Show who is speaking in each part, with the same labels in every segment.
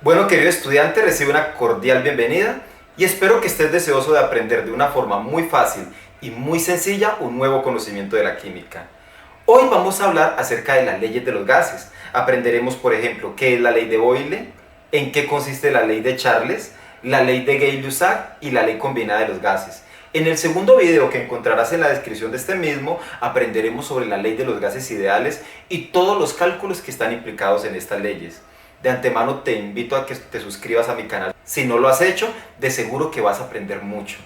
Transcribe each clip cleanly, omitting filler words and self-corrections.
Speaker 1: Bueno, querido estudiante, recibe una cordial bienvenida y espero que estés deseoso de aprender de una forma muy fácil y muy sencilla un nuevo conocimiento de la química. Hoy vamos a hablar acerca de las leyes de los gases. Aprenderemos, por ejemplo, qué es la ley de Boyle, en qué consiste la ley de Charles, la ley de Gay-Lussac y la ley combinada de los gases. En el segundo video que encontrarás en la descripción de este mismo, aprenderemos sobre la ley de los gases ideales y todos los cálculos que están implicados en estas leyes. De antemano te invito a que te suscribas a mi canal. Si no lo has hecho, de seguro que vas a aprender mucho.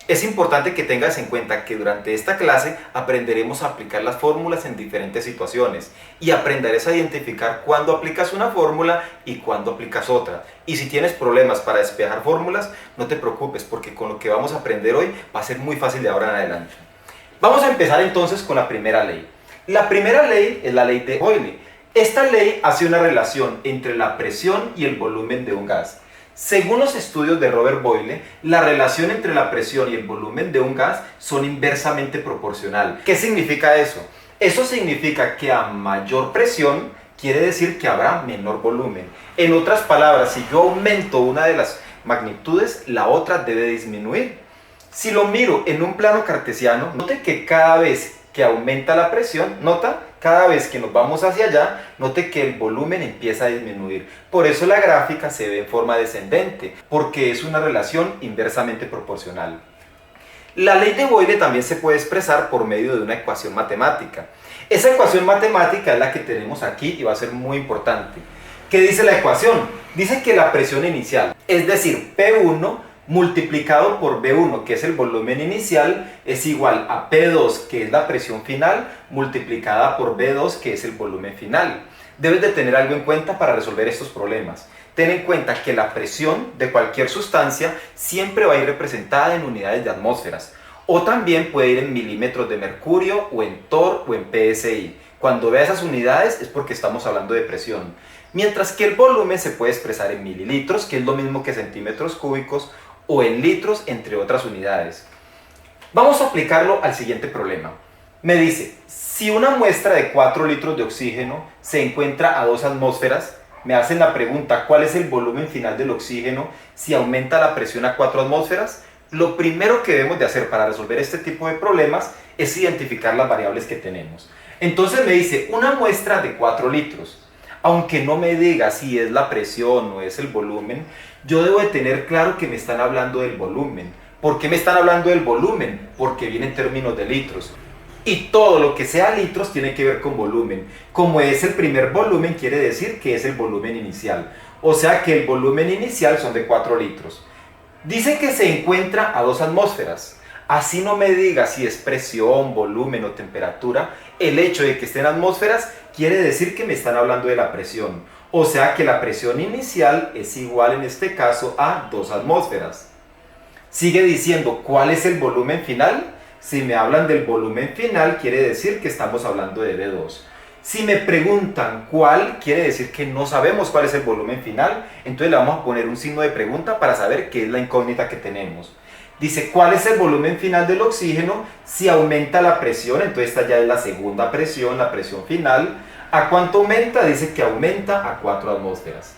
Speaker 1: Es importante que tengas en cuenta que durante esta clase aprenderemos a aplicar las fórmulas en diferentes situaciones y aprenderás a identificar cuándo aplicas una fórmula y cuándo aplicas otra. Y si tienes problemas para despejar fórmulas, no te preocupes porque con lo que vamos a aprender hoy va a ser muy fácil de ahora en adelante. Vamos a empezar entonces con la primera ley. La primera ley es la ley de Boyle. Esta ley hace una relación entre la presión y el volumen de un gas. Según los estudios de Robert Boyle, la relación entre la presión y el volumen de un gas son inversamente proporcional. ¿Qué significa eso? Eso significa que a mayor presión quiere decir que habrá menor volumen. En otras palabras, si yo aumento una de las magnitudes, la otra debe disminuir. Si lo miro en un plano cartesiano, note que cada vez que aumenta la presión, cada vez que nos vamos hacia allá, note que el volumen empieza a disminuir. Por eso la gráfica se ve en forma descendente, porque es una relación inversamente proporcional. La ley de Boyle también se puede expresar por medio de una ecuación matemática. Esa ecuación matemática es la que tenemos aquí y va a ser muy importante. ¿Qué dice la ecuación? Dice que la presión inicial, es decir, P1, multiplicado por V1, que es el volumen inicial, es igual a P2, que es la presión final, multiplicada por V2, que es el volumen final. Debes de tener algo en cuenta para resolver estos problemas. Ten en cuenta que la presión de cualquier sustancia siempre va a ir representada en unidades de atmósferas, o también puede ir en milímetros de mercurio, o en torr, o en psi. Cuando vea esas unidades es porque estamos hablando de presión. Mientras que el volumen se puede expresar en mililitros, que es lo mismo que centímetros cúbicos, o en litros, entre otras unidades. Vamos a aplicarlo al siguiente problema. Me dice, si una muestra de 4 litros de oxígeno se encuentra a 2 atmósferas, me hacen la pregunta, ¿cuál es el volumen final del oxígeno si aumenta la presión a 4 atmósferas? Lo primero que debemos de hacer para resolver este tipo de problemas es identificar las variables que tenemos. Entonces me dice, una muestra de 4 litros. Aunque no me diga si es la presión o es el volumen, yo debo de tener claro que me están hablando del volumen. ¿Por qué me están hablando del volumen? Porque viene en términos de litros. Y todo lo que sea litros tiene que ver con volumen. Como es el primer volumen, quiere decir que es el volumen inicial. O sea que el volumen inicial son de 4 litros. Dice que se encuentra a 2 atmósferas. Así no me diga si es presión, volumen o temperatura, el hecho de que esté en atmósferas quiere decir que me están hablando de la presión. O sea que la presión inicial es igual en este caso a 2 atmósferas. Sigue diciendo, ¿cuál es el volumen final? Si me hablan del volumen final quiere decir que estamos hablando de V2. Si me preguntan cuál, quiere decir que no sabemos cuál es el volumen final, entonces le vamos a poner un signo de pregunta para saber qué es la incógnita que tenemos. Dice, ¿cuál es el volumen final del oxígeno si aumenta la presión? Entonces esta ya es la segunda presión, la presión final. ¿A cuánto aumenta? Dice que aumenta a 4 atmósferas.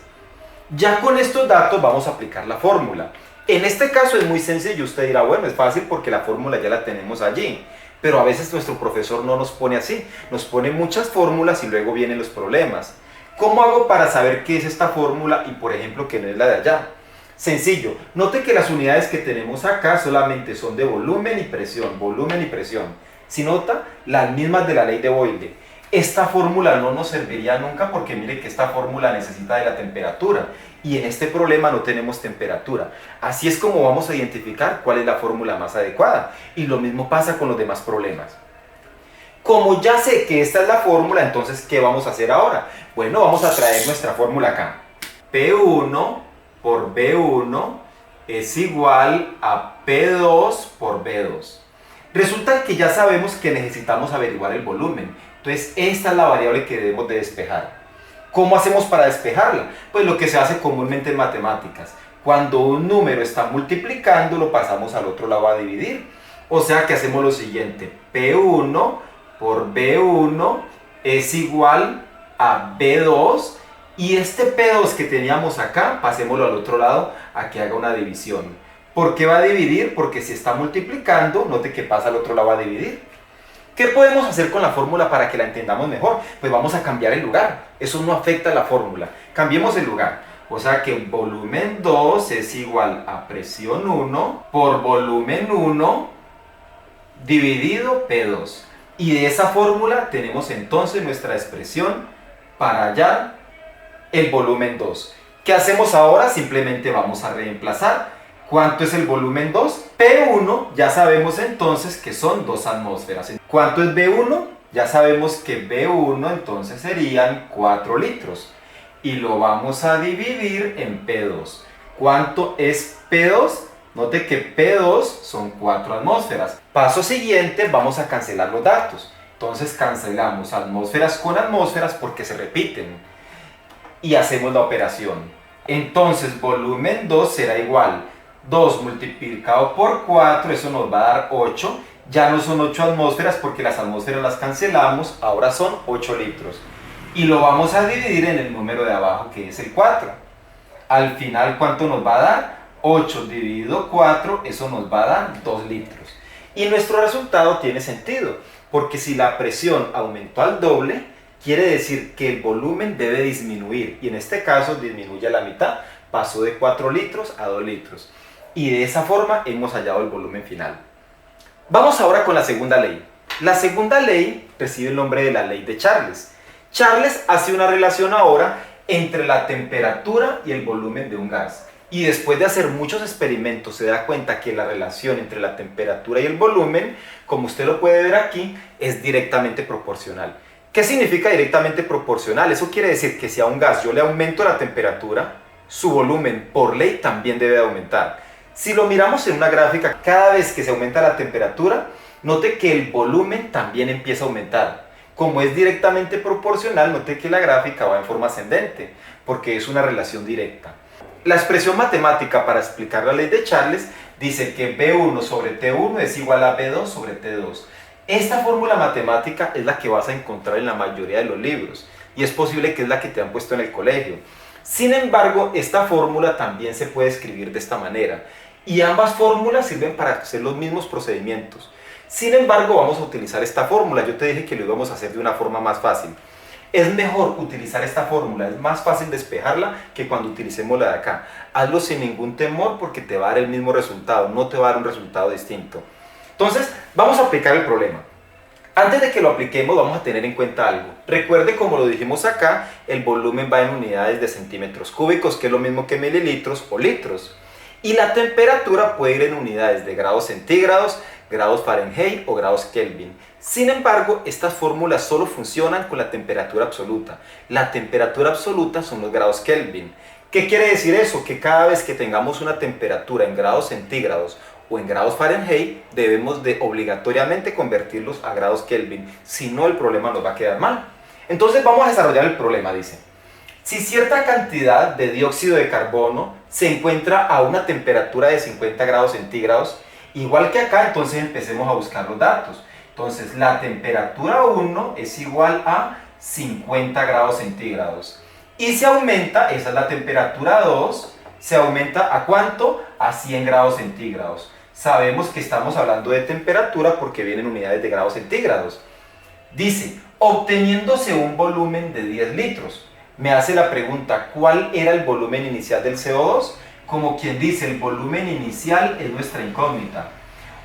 Speaker 1: Ya con estos datos vamos a aplicar la fórmula. En este caso es muy sencillo, usted dirá, bueno, es fácil porque la fórmula ya la tenemos allí. Pero a veces nuestro profesor no nos pone así, nos pone muchas fórmulas y luego vienen los problemas. ¿Cómo hago para saber qué es esta fórmula y por ejemplo que no es la de allá? Sencillo, note que las unidades que tenemos acá solamente son de volumen y presión, volumen y presión. Si nota, las mismas de la ley de Boyle. Esta fórmula no nos serviría nunca porque mire que esta fórmula necesita de la temperatura y en este problema no tenemos temperatura. Así es como vamos a identificar cuál es la fórmula más adecuada y lo mismo pasa con los demás problemas. Como ya sé que esta es la fórmula, entonces ¿qué vamos a hacer ahora? Bueno, vamos a traer nuestra fórmula acá. P1 por V1 es igual a P2 por V2. Resulta que ya sabemos que necesitamos averiguar el volumen. Entonces esta es la variable que debemos de despejar. ¿Cómo hacemos para despejarla? Pues lo que se hace comúnmente en matemáticas. Cuando un número está multiplicando, lo pasamos al otro lado a dividir. O sea que hacemos lo siguiente. P1 por V1 es igual a V2 Y este P2 que teníamos acá, pasémoslo al otro lado a que haga una división. ¿Por qué va a dividir? Porque si está multiplicando, note que pasa al otro lado a dividir. ¿Qué podemos hacer con la fórmula para que la entendamos mejor? Pues vamos a cambiar el lugar. Eso no afecta a la fórmula. Cambiemos el lugar. O sea que volumen 2 es igual a presión 1 por volumen 1 dividido P2. Y de esa fórmula tenemos entonces nuestra expresión para hallar el volumen 2. ¿Qué hacemos ahora? Simplemente vamos a reemplazar. ¿Cuánto es el volumen 2? P1, ya sabemos entonces que son 2 atmósferas. ¿Cuánto es B1? Ya sabemos que B1 entonces serían 4 litros. Y lo vamos a dividir en P2. ¿Cuánto es P2? Note que P2 son 4 atmósferas. Paso siguiente, vamos a cancelar los datos. Entonces cancelamos atmósferas con atmósferas porque se repiten. Y hacemos la operación. Entonces volumen 2 será igual 2 multiplicado por 4, eso nos va a dar 8. Ya no son 8 atmósferas porque las atmósferas las cancelamos, ahora son 8 litros. Y lo vamos a dividir en el número de abajo, que es el 4. Al final, ¿cuánto nos va a dar? 8 dividido 4, eso nos va a dar 2 litros. Y nuestro resultado tiene sentido, porque si la presión aumentó al doble, quiere decir que el volumen debe disminuir. Y en este caso disminuye a la mitad, pasó de 4 litros a 2 litros. Y de esa forma hemos hallado el volumen final. Vamos ahora con la segunda ley. La segunda ley recibe el nombre de la ley de Charles. Charles hace una relación ahora entre la temperatura y el volumen de un gas. Y después de hacer muchos experimentos se da cuenta que la relación entre la temperatura y el volumen, como usted lo puede ver aquí, es directamente proporcional. ¿Qué significa directamente proporcional? Eso quiere decir que si a un gas yo le aumento la temperatura, su volumen por ley también debe de aumentar. Si lo miramos en una gráfica, cada vez que se aumenta la temperatura, note que el volumen también empieza a aumentar. Como es directamente proporcional, note que la gráfica va en forma ascendente, porque es una relación directa. La expresión matemática para explicar la ley de Charles dice que B1 sobre T1 es igual a B2 sobre T2. Esta fórmula matemática es la que vas a encontrar en la mayoría de los libros, y es posible que es la que te han puesto en el colegio. Sin embargo, esta fórmula también se puede escribir de esta manera. Y ambas fórmulas sirven para hacer los mismos procedimientos. Sin embargo, vamos a utilizar esta fórmula. Yo te dije que lo íbamos a hacer de una forma más fácil. Es mejor utilizar esta fórmula, es más fácil despejarla que cuando utilicemos la de acá. Hazlo sin ningún temor porque te va a dar el mismo resultado, no te va a dar un resultado distinto. Entonces, vamos a aplicar el problema. Antes de que lo apliquemos, vamos a tener en cuenta algo. Recuerde, como lo dijimos acá, el volumen va en unidades de centímetros cúbicos, que es lo mismo que mililitros o litros. Y la temperatura puede ir en unidades de grados centígrados, grados Fahrenheit o grados Kelvin. Sin embargo, estas fórmulas solo funcionan con la temperatura absoluta. La temperatura absoluta son los grados Kelvin. ¿Qué quiere decir eso? Que cada vez que tengamos una temperatura en grados centígrados o en grados Fahrenheit, debemos de obligatoriamente convertirlos a grados Kelvin. Si no, el problema nos va a quedar mal. Entonces vamos a desarrollar el problema, dice. Si cierta cantidad de dióxido de carbono se encuentra a una temperatura de 50 grados centígrados, igual que acá, entonces empecemos a buscar los datos. Entonces la temperatura 1 es igual a 50 grados centígrados. Y se aumenta, esa es la temperatura 2, se aumenta ¿a cuánto? A 100 grados centígrados. Sabemos que estamos hablando de temperatura porque vienen unidades de grados centígrados. Dice, obteniéndose un volumen de 10 litros. Me hace la pregunta, ¿cuál era el volumen inicial del CO2? Como quien dice, el volumen inicial es nuestra incógnita.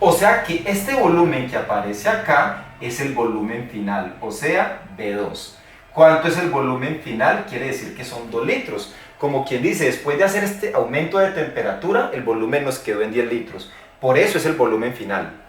Speaker 1: O sea que este volumen que aparece acá es el volumen final, o sea, B2. ¿Cuánto es el volumen final? Quiere decir que son 2 litros. Como quien dice, después de hacer este aumento de temperatura, el volumen nos quedó en 10 litros. Por eso es el volumen final.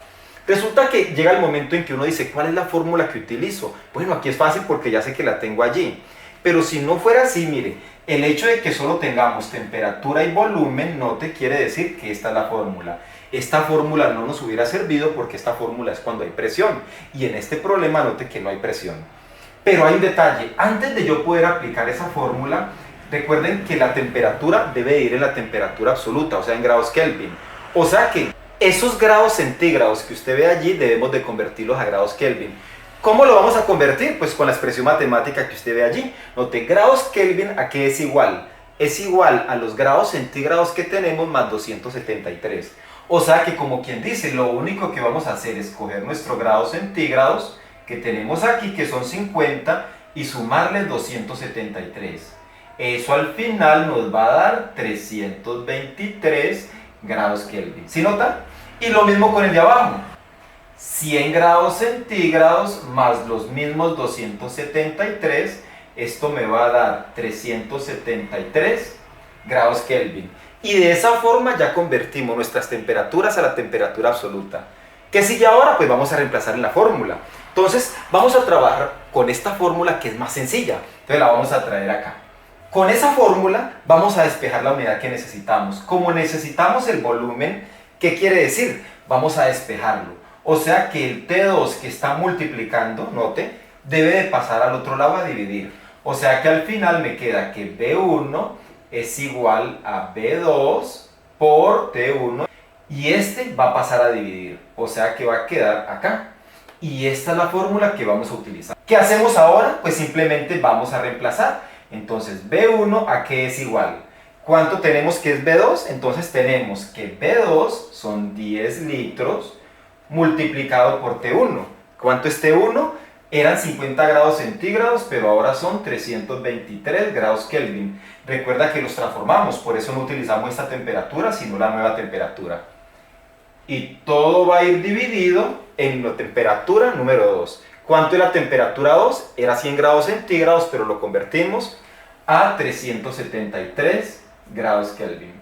Speaker 1: Resulta que llega el momento en que uno dice, ¿cuál es la fórmula que utilizo? Bueno, aquí es fácil porque ya sé que la tengo allí. Pero si no fuera así, mire, el hecho de que solo tengamos temperatura y volumen no te quiere decir que esta es la fórmula. Esta fórmula no nos hubiera servido porque esta fórmula es cuando hay presión. Y en este problema note que no hay presión. Pero hay un detalle. Antes de yo poder aplicar esa fórmula, recuerden que la temperatura debe ir en la temperatura absoluta, o sea, en grados Kelvin. O sea que esos grados centígrados que usted ve allí debemos de convertirlos a grados Kelvin. ¿Cómo lo vamos a convertir? Pues con la expresión matemática que usted ve allí. Note, grados Kelvin, ¿a qué es igual? Es igual a los grados centígrados que tenemos más 273. O sea que, como quien dice, lo único que vamos a hacer es coger nuestros grados centígrados que tenemos aquí, que son 50, y sumarle 273. Eso al final nos va a dar 323 grados Kelvin. ¿Sí nota? Y lo mismo con el de abajo. 100 grados centígrados más los mismos 273, esto me va a dar 373 grados Kelvin. Y de esa forma ya convertimos nuestras temperaturas a la temperatura absoluta. ¿Qué sigue ahora? Pues vamos a reemplazar en la fórmula. Entonces vamos a trabajar con esta fórmula que es más sencilla. Entonces la vamos a traer acá. Con esa fórmula vamos a despejar la humedad que necesitamos. Como necesitamos el volumen, ¿qué quiere decir? Vamos a despejarlo. O sea que el T2 que está multiplicando, note, debe de pasar al otro lado a dividir. O sea que al final me queda que B1 es igual a B2 por T1. Y este va a pasar a dividir. O sea que va a quedar acá. Y esta es la fórmula que vamos a utilizar. ¿Qué hacemos ahora? Pues simplemente vamos a reemplazar. Entonces B1 ¿a qué es igual? ¿Cuánto tenemos que es B2? Entonces tenemos que B2 son 10 litros multiplicado por T1. ¿Cuánto es T1? Eran 50 grados centígrados, pero ahora son 323 grados Kelvin. Recuerda que los transformamos, por eso no utilizamos esta temperatura, sino la nueva temperatura. Y todo va a ir dividido en la temperatura número 2. ¿Cuánto es la temperatura 2? Era 100 grados centígrados, pero lo convertimos a 373 grados Kelvin.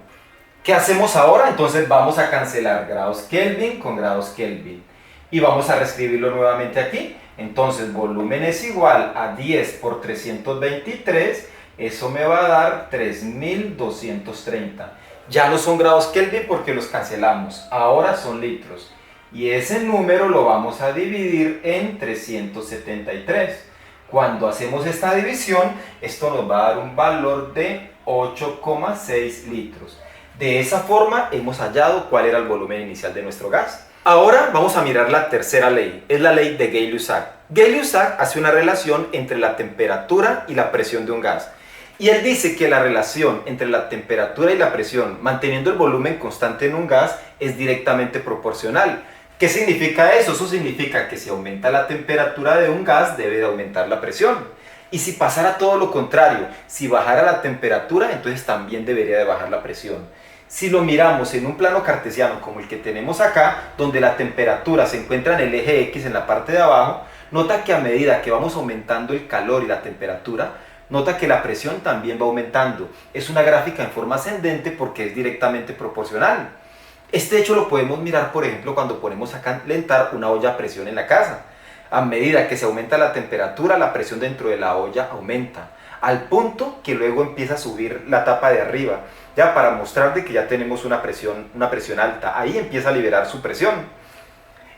Speaker 1: ¿Qué hacemos ahora? Entonces vamos a cancelar grados Kelvin con grados Kelvin. Y vamos a reescribirlo nuevamente aquí. Entonces volumen es igual a 10 por 323. Eso me va a dar 3230. Ya no son grados Kelvin porque los cancelamos. Ahora son litros. Y ese número lo vamos a dividir en 373. Cuando hacemos esta división, esto nos va a dar un valor de 8,6 litros. De esa forma hemos hallado cuál era el volumen inicial de nuestro gas. Ahora vamos a mirar la tercera ley, es la ley de Gay-Lussac. Gay-Lussac hace una relación entre la temperatura y la presión de un gas. Y él dice que la relación entre la temperatura y la presión, manteniendo el volumen constante en un gas, es directamente proporcional. ¿Qué significa eso? Eso significa que si aumenta la temperatura de un gas, debe de aumentar la presión. Y si pasara todo lo contrario, si bajara la temperatura, entonces también debería de bajar la presión. Si lo miramos en un plano cartesiano como el que tenemos acá, donde la temperatura se encuentra en el eje X en la parte de abajo, nota que a medida que vamos aumentando el calor y la temperatura, nota que la presión también va aumentando. Es una gráfica en forma ascendente porque es directamente proporcional. Este hecho lo podemos mirar, por ejemplo, cuando ponemos a calentar una olla a presión en la casa. A medida que se aumenta la temperatura, la presión dentro de la olla aumenta, al punto que luego empieza a subir la tapa de arriba, ya para mostrar de que ya tenemos una presión alta. Ahí empieza a liberar su presión.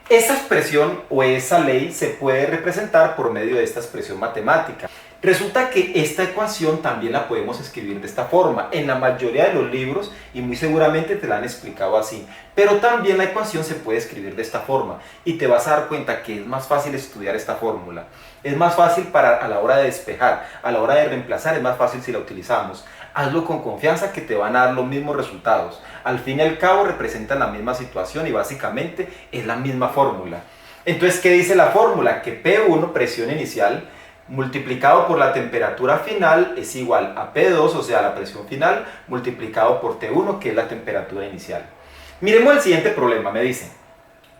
Speaker 1: Esa expresión o esa ley se puede representar por medio de esta expresión matemática. Resulta que esta ecuación también la podemos escribir de esta forma. En la mayoría de los libros, y muy seguramente te la han explicado así, pero también la ecuación se puede escribir de esta forma y te vas a dar cuenta que es más fácil estudiar esta fórmula. Es más fácil a la hora de despejar, a la hora de reemplazar, es más fácil si la utilizamos. Hazlo con confianza que te van a dar los mismos resultados. Al fin y al cabo representan la misma situación y básicamente es la misma fórmula. Entonces, ¿qué dice la fórmula? Que P1, presión inicial, multiplicado por la temperatura final es igual a P2, o sea, la presión final, multiplicado por T1, que es la temperatura inicial. Miremos el siguiente problema, me dice,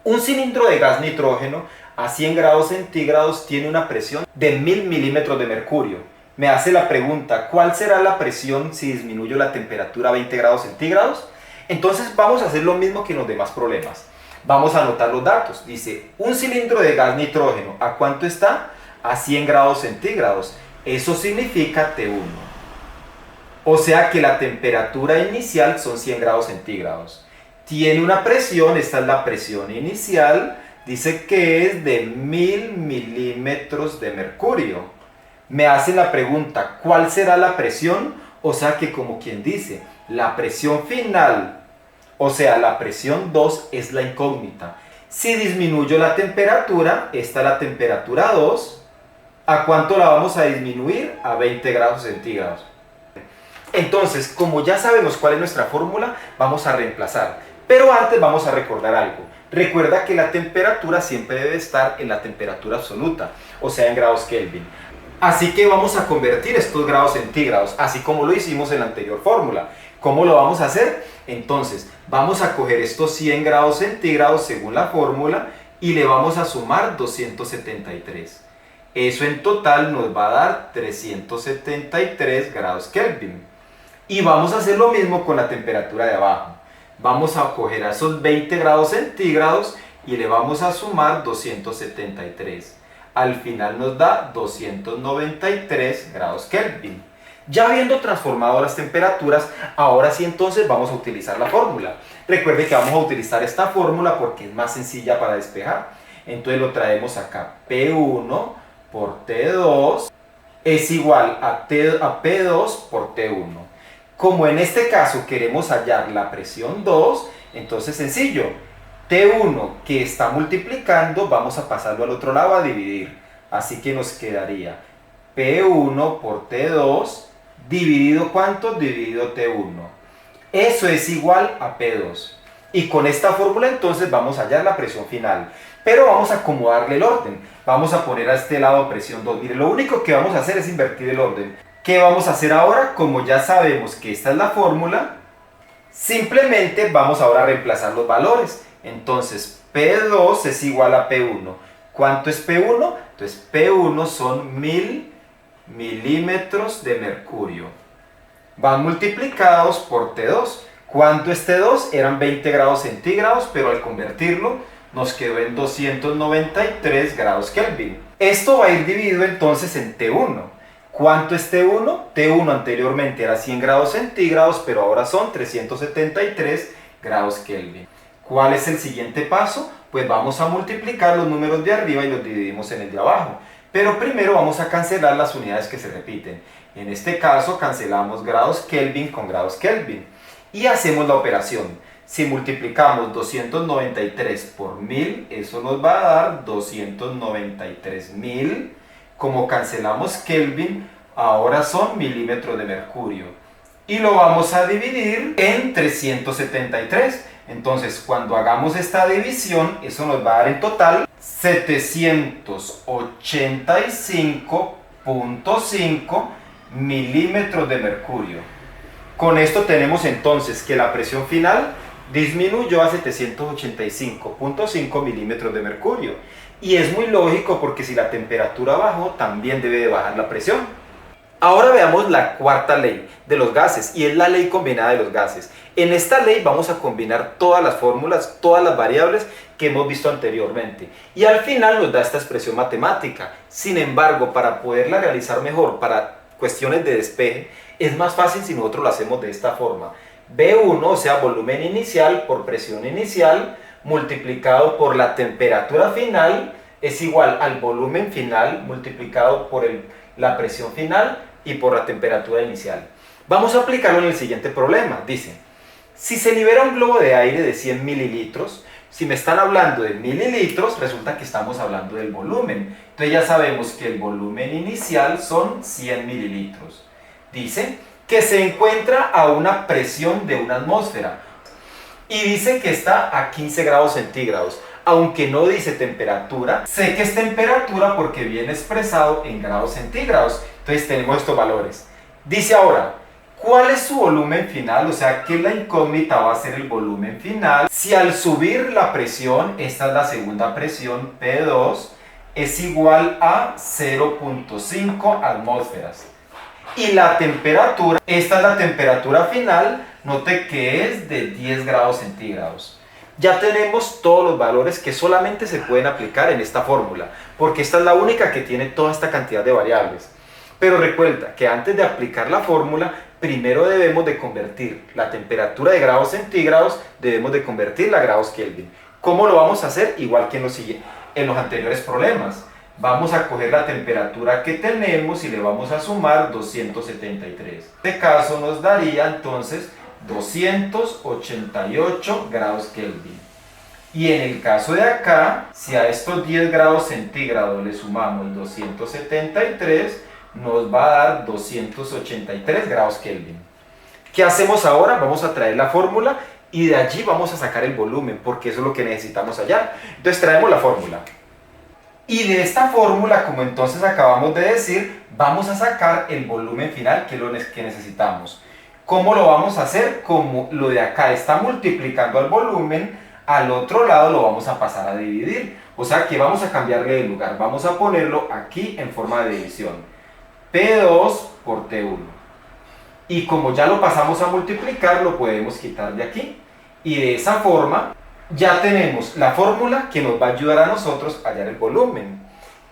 Speaker 1: un cilindro de gas nitrógeno a 100 grados centígrados tiene una presión de 1000 milímetros de mercurio. Me hace la pregunta, ¿cuál será la presión si disminuyo la temperatura a 20 grados centígrados? Entonces vamos a hacer lo mismo que en los demás problemas. Vamos a anotar los datos. Dice, un cilindro de gas nitrógeno, ¿a cuánto está? A 100 grados centígrados. Eso significa T1. O sea que la temperatura inicial son 100 grados centígrados. Tiene una presión, esta es la presión inicial, dice que es de 1000 milímetros de mercurio. Me hacen la pregunta, ¿cuál será la presión? O sea que como quien dice, la presión final, o sea la presión 2 es la incógnita. Si disminuyo la temperatura, esta es la temperatura 2, ¿a cuánto la vamos a disminuir? A 20 grados centígrados. Entonces, como ya sabemos cuál es nuestra fórmula, vamos a reemplazar. Pero antes vamos a recordar algo. Recuerda que la temperatura siempre debe estar en la temperatura absoluta, o sea, en grados Kelvin. Así que vamos a convertir estos grados centígrados, así como lo hicimos en la anterior fórmula. ¿Cómo lo vamos a hacer? Entonces, vamos a coger estos 100 grados centígrados según la fórmula y le vamos a sumar 273. Eso en total nos va a dar 373 grados Kelvin. Y vamos a hacer lo mismo con la temperatura de abajo. Vamos a coger a esos 20 grados centígrados y le vamos a sumar 273. Al final nos da 293 grados Kelvin. Ya habiendo transformado las temperaturas, ahora sí entonces vamos a utilizar la fórmula. Recuerde que vamos a utilizar esta fórmula porque es más sencilla para despejar. Entonces lo traemos acá. P1 por T2 es igual a P2 por T1. Como en este caso queremos hallar la presión 2, entonces sencillo. T1 que está multiplicando, vamos a pasarlo al otro lado a dividir. Así que nos quedaría P1 por T2 dividido ¿cuánto? Dividido T1. Eso es igual a P2. Y con esta fórmula entonces vamos a hallar la presión final. Pero vamos a acomodarle el orden. Vamos a poner a este lado presión 2. Mire, lo único que vamos a hacer es invertir el orden. ¿Qué vamos a hacer ahora? Como ya sabemos que esta es la fórmula, simplemente vamos ahora a reemplazar los valores. Entonces P2 es igual a P1. ¿Cuánto es P1? Entonces P1 son 1000 milímetros de mercurio. Van multiplicados por T2. ¿Cuánto es T2? Eran 20 grados centígrados, pero al convertirlo nos quedó en 293 grados Kelvin. Esto va a ir dividido entonces en T1. ¿Cuánto es T1? T1 anteriormente era 100 grados centígrados, pero ahora son 373 grados Kelvin. ¿Cuál es el siguiente paso? Pues vamos a multiplicar los números de arriba y los dividimos en el de abajo. Pero primero vamos a cancelar las unidades que se repiten. En este caso cancelamos grados Kelvin con grados Kelvin. Y hacemos la operación. Si multiplicamos 293 por 1000, eso nos va a dar 293.000. Como cancelamos Kelvin, ahora son milímetros de mercurio. Y lo vamos a dividir en 373. Entonces, cuando hagamos esta división, eso nos va a dar en total 785.5 milímetros de mercurio. Con esto tenemos entonces que la presión final disminuyó a 785.5 milímetros de mercurio. Y es muy lógico porque si la temperatura bajó, también debe de bajar la presión. Ahora veamos la cuarta ley de los gases y es la ley combinada de los gases. En esta ley vamos a combinar todas las fórmulas, todas las variables que hemos visto anteriormente. Y al final nos da esta expresión matemática. Sin embargo, para poderla realizar mejor, para cuestiones de despeje, es más fácil si nosotros lo hacemos de esta forma. V1, o sea, volumen inicial por presión inicial, multiplicado por la temperatura final, es igual al volumen final multiplicado por la presión final y por la temperatura inicial. Vamos a aplicarlo en el siguiente problema. Dice, si se libera un globo de aire de 100 mililitros, si me están hablando de mililitros, resulta que estamos hablando del volumen. Entonces ya sabemos que el volumen inicial son 100 mililitros. Dice que se encuentra a una presión de una atmósfera y dice que está a 15 grados centígrados. Aunque no dice temperatura, sé que es temperatura porque viene expresado en grados centígrados. Entonces tenemos estos valores. Dice ahora, ¿cuál es su volumen final? O sea, que la incógnita va a ser el volumen final. Si al subir la presión, esta es la segunda presión, P2, es igual a 0.5 atmósferas. Y la temperatura, esta es la temperatura final, note que es de 10 grados centígrados. Ya tenemos todos los valores que solamente se pueden aplicar en esta fórmula, porque esta es la única que tiene toda esta cantidad de variables. Pero recuerda que antes de aplicar la fórmula, primero debemos de convertir la temperatura de grados centígrados, debemos de convertirla a grados Kelvin. ¿Cómo lo vamos a hacer? Igual que en los anteriores problemas. Vamos a coger la temperatura que tenemos y le vamos a sumar 273. En este caso nos daría entonces 288 grados Kelvin. Y en el caso de acá, si a estos 10 grados centígrados le sumamos 273, nos va a dar 283 grados Kelvin. ¿Qué hacemos ahora? Vamos a traer la fórmula y de allí vamos a sacar el volumen, porque eso es lo que necesitamos hallar. Entonces traemos la fórmula. Y de esta fórmula, como entonces acabamos de decir, vamos a sacar el volumen final, que es lo que necesitamos. ¿Cómo lo vamos a hacer? Como lo de acá está multiplicando al volumen, al otro lado lo vamos a pasar a dividir. O sea que vamos a cambiarle de lugar. Vamos a ponerlo aquí en forma de división. P2 por T1. Y como ya lo pasamos a multiplicar, lo podemos quitar de aquí. Y de esa forma ya tenemos la fórmula que nos va a ayudar a nosotros a hallar el volumen.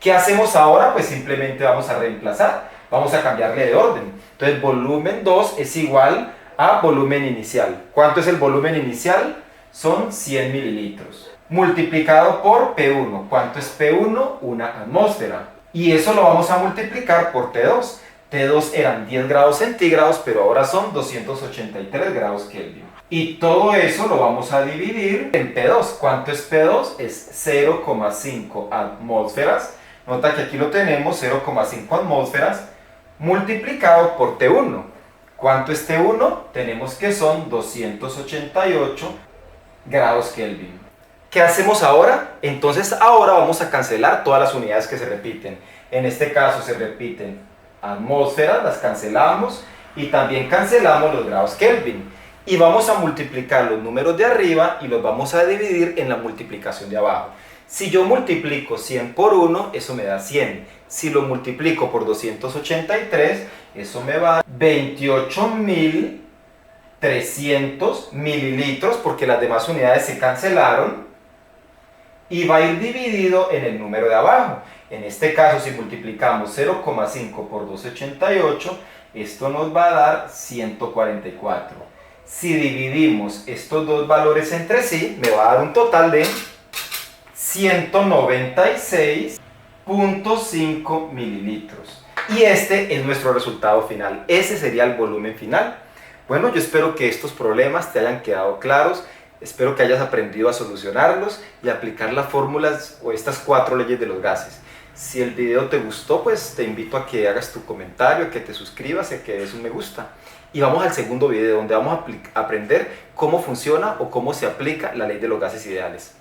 Speaker 1: ¿Qué hacemos ahora? Pues simplemente vamos a reemplazar, vamos a cambiarle de orden. Entonces volumen 2 es igual a volumen inicial. ¿Cuánto es el volumen inicial? Son 100 mililitros. Multiplicado por P1. ¿Cuánto es P1? Una atmósfera. Y eso lo vamos a multiplicar por T2. T2 eran 10 grados centígrados, pero ahora son 283 grados Kelvin. Y todo eso lo vamos a dividir en P2. ¿Cuánto es P2? Es 0,5 atmósferas. Nota que aquí lo tenemos, 0,5 atmósferas, multiplicado por T1. ¿Cuánto es T1? Tenemos que son 288 grados Kelvin. ¿Qué hacemos ahora? Entonces ahora vamos a cancelar todas las unidades que se repiten. En este caso se repiten atmósferas, las cancelamos, y también cancelamos los grados Kelvin. Y vamos a multiplicar los números de arriba y los vamos a dividir en la multiplicación de abajo. Si yo multiplico 100 por 1, eso me da 100. Si lo multiplico por 283, eso me va a dar 28.300 mililitros, porque las demás unidades se cancelaron, y va a ir dividido en el número de abajo. En este caso, si multiplicamos 0,5 por 288, esto nos va a dar 144. Si dividimos estos dos valores entre sí, me va a dar un total de 196.5 mililitros. Y este es nuestro resultado final. Ese sería el volumen final. Bueno, yo espero que estos problemas te hayan quedado claros. Espero que hayas aprendido a solucionarlos y aplicar las fórmulas o estas 4 leyes de los gases. Si el video te gustó, pues te invito a que hagas tu comentario, a que te suscribas, a que des un me gusta. Y vamos al segundo video, donde vamos a aprender cómo funciona o cómo se aplica la ley de los gases ideales.